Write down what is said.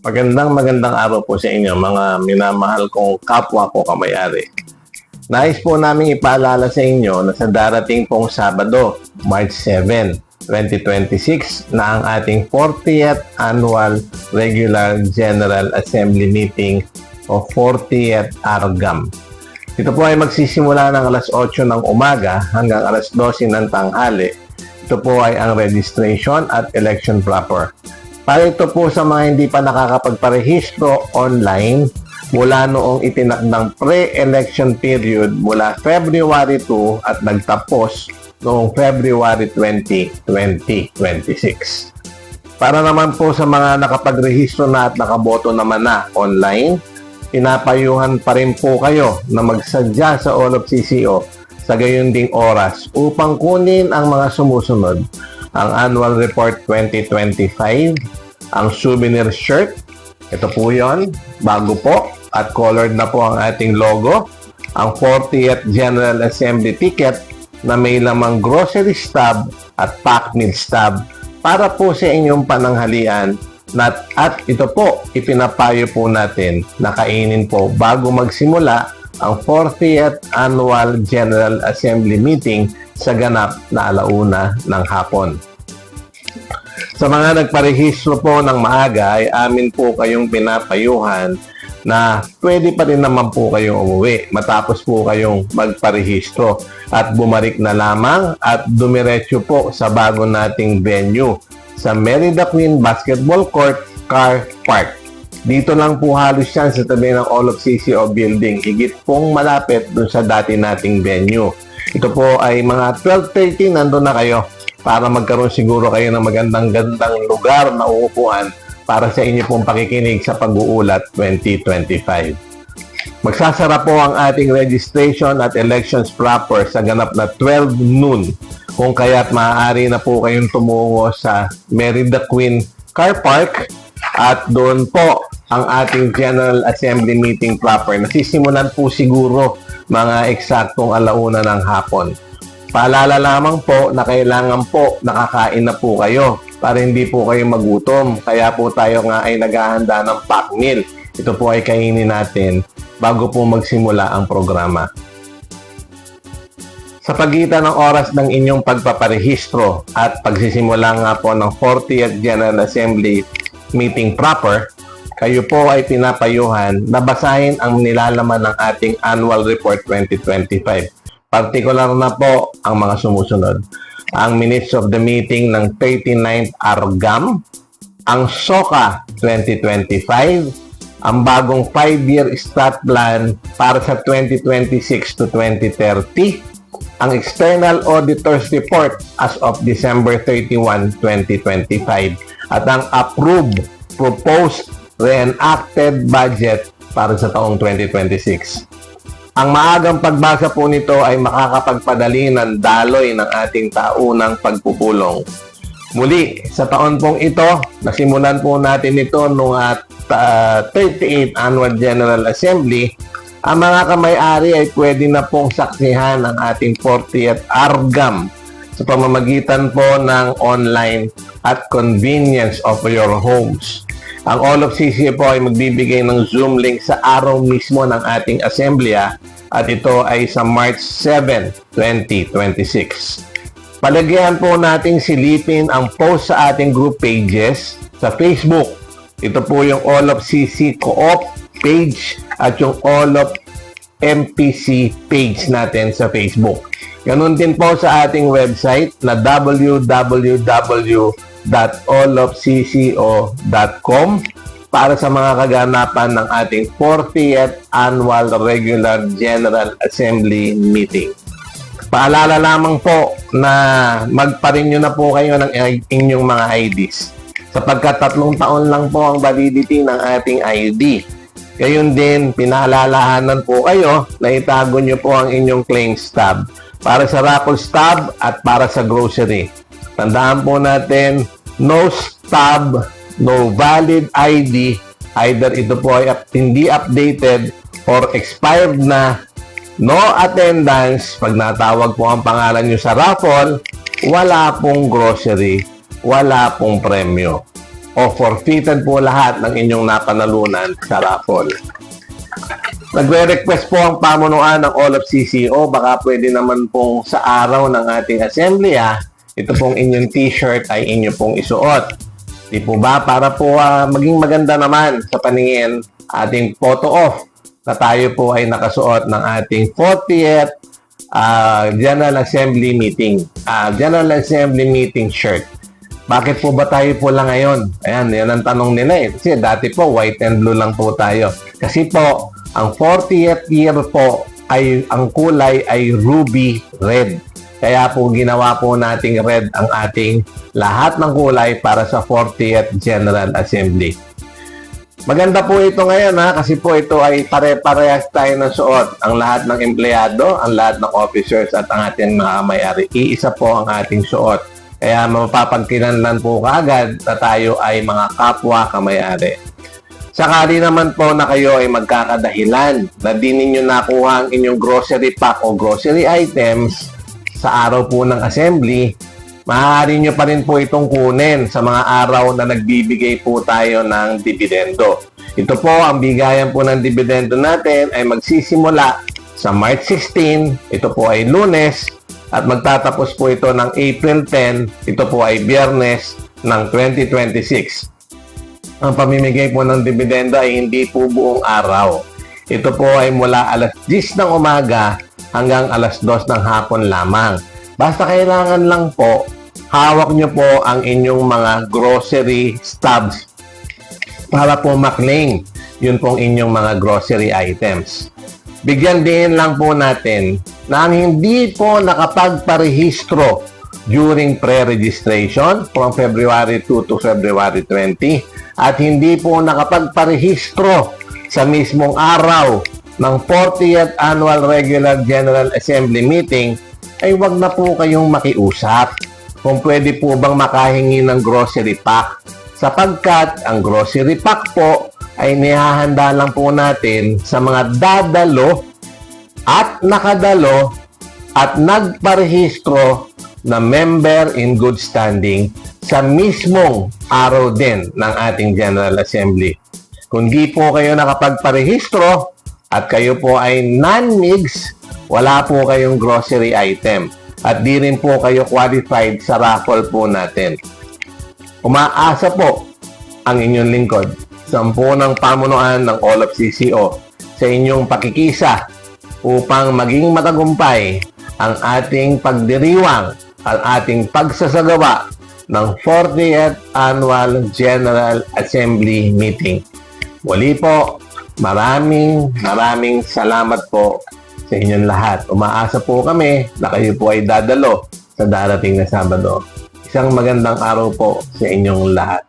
Magandang araw po sa inyo mga minamahal kong kapwa ko kamayari. Nais po namin ipaalala sa inyo na sa darating pong Sabado, March 7, 2026 na ang ating 40th Annual Regular General Assembly Meeting o 40th ARGAM. Ito po ay magsisimula ng alas 8 ng umaga hanggang alas 12 ng tanghali. Ito po ay ang registration at election proper. Para ito po sa mga hindi pa nakakapagparehistro online mula noong itinakdang pre-election period mula February 2 at nagtapos noong February 20, 2026. Para naman po sa mga nakapagrehistro na at nakaboto naman na online, pinapayuhan pa rin po kayo na magsadya sa All of CCO sa gayon ding oras upang kunin ang mga sumusunod: ang Annual Report 2025, ang souvenir shirt, ito po yon, bago po at colored na po ang ating logo, ang 40th General Assembly ticket na may lamang grocery stub at pack meal stub para po sa inyong pananghalian at ito po ipinapayo po natin na kainin po bago magsimula ang 40th Annual General Assembly Meeting sa ganap na alauna ng hapon. Sa mga nagparehistro po ng maaga ay amin po kayong pinapayuhan na pwede pa rin naman po kayong umuwi matapos po kayong magparehistro at bumalik na lamang at dumiretso po sa bago nating venue sa Merida Queen Basketball Court Car Park. Dito lang po halos yan sa tabi ng All of CCO building, higit pong malapit dun sa dati nating venue. Ito po ay mga 12:30 nandun na kayo para magkaroon siguro kayo ng magandang lugar na uupuan para sa inyo pong pakikinig sa pag-uulat 2025. Magsasara po ang ating registration at elections proper sa ganap na 12 noon. Kung kaya't maaari na po kayong tumungo sa Merida Queen Car Park at doon po ang ating General Assembly Meeting proper. Nasisimulan po siguro mga eksaktong alauna ng hapon. Paalala lamang po na kailangan po nakakain na po kayo para hindi po kayo magutom. Kaya po tayo nga ay naghahanda ng pack meal. Ito po ay kainin natin bago po magsimula ang programa. Sa pagitan ng oras ng inyong pagpaparehistro at pagsisimula nga po ng 40th General Assembly Meeting proper, kayo po ay pinapayuhan na basahin ang nilalaman ng ating Annual Report 2025. Partikular na po ang mga sumusunod: ang minutes of the meeting ng 39th ARGAM, ang SOCA 2025, ang bagong 5-year stat plan para sa 2026 to 2030, ang External Auditor's Report as of December 31, 2025, at ang approved, proposed, reenacted budget para sa taong 2026. Ang maagang pagbasa po nito ay makakapagpadali ng daloy ng ating taunang pagpupulong. Muli, sa taon pong ito, nasimulan po natin ito noong 38th Annual General Assembly. Ang mga kamay-ari ay pwede na pong saksihan ang ating 40th ARGAM sa pamamagitan po ng online at convenience of your homes. Ang All of CCO po ay magbibigay ng Zoom link sa araw mismo ng ating Assemblea at ito ay sa March 7, 2026. Palagyan po nating silipin ang post sa ating group pages sa Facebook. Ito po yung All of CC Co-op page at yung All of MPC page natin sa Facebook. Ganun din po sa ating website na www.allofcco.com para sa mga kaganapan ng ating 40th Annual Regular General Assembly Meeting. Paalala lamang po na magpa-renew na po kayo ng inyong mga IDs sapagkat 3 taon lang po ang validity ng ating ID. Gayon din, pinaalalahanan po kayo na itago nyo po ang inyong claim stub para sa raffle stub at para sa grocery. Tandaan po natin, no stub, no valid ID, either ito po ay hindi updated or expired na, no attendance, pag natawag po ang pangalan nyo sa raffle, wala pong grocery, wala pong premyo. o forfeited po lahat ng inyong napanalunan sa raffle. Nagre-request po ang pamunuan ng All of CCO, baka pwede naman pong sa araw ng ating assembly ito pong inyong t-shirt ay inyo pong isuot. Di po ba? Para po maging maganda naman sa paningin ating photo off na tayo po ay nakasuot ng ating 40th General Assembly Meeting. General Assembly Meeting shirt. Bakit po ba tayo po lang ngayon? Ayan, yan ang tanong nila Kasi dati po white and blue lang po tayo. Kasi po, ang 40th year po ay ang kulay ay ruby red. Kaya po ginawa po nating red ang ating lahat ng kulay para sa 40th General Assembly. Maganda po ito ngayon kasi po ito ay pare-parehas tayo ng suot. Ang lahat ng empleyado, ang lahat ng officers at ang ating mga may-ari. Iisa po ang ating suot. Kaya mapapagkinanlan po kaagad na tayo ay mga kapwa kamay-ari. Sakali naman po na kayo ay magkakadahilan na di ninyo nakuha ang inyong grocery pack o grocery items sa araw po ng assembly, maaari nyo pa rin po itong kunin sa mga araw na nagbibigay po tayo ng dividendo. Ito po, ang bigayan po ng dividendo natin ay magsisimula sa March 16, ito po ay Lunes, at magtatapos po ito ng April 10, ito po ay Biyernes ng 2026. Ang pamimigay po ng dividendo ay hindi po buong araw. Ito po ay mula alas 10 ng umaga hanggang alas 2 ng hapon lamang. Basta kailangan lang po, hawak nyo po ang inyong mga grocery stubs para po maklaim yun pong inyong mga grocery items. Bigyan din lang po natin na ang hindi po nakapagparehistro during pre-registration from February 2 to February 20 at hindi po nakapagparehistro sa mismong araw ng 40th Annual Regular General Assembly Meeting ay wag na po kayong makiusap kung pwede po bang makahingi ng grocery pack sapagkat ang grocery pack po ay nihahanda lang po natin sa mga dadalo at nakadalo at nagparehistro na member in good standing sa mismong araw din ng ating General Assembly. Kung di po kayo nakapagparehistro at kayo po ay non-MIGS, wala po kayong grocery item at di rin po kayo qualified sa raffle po natin. Umaasa po ang inyong lingkod sa ng pamunuan ng All of CCO sa inyong pakikisa upang maging matagumpay ang ating pagdiriwang, ang ating pagsasagawa ng 40th Annual General Assembly Meeting. Muli po, maraming salamat po sa inyong lahat. Umaasa po kami na kayo po ay dadalo sa darating na Sabado. Isang magandang araw po sa inyong lahat.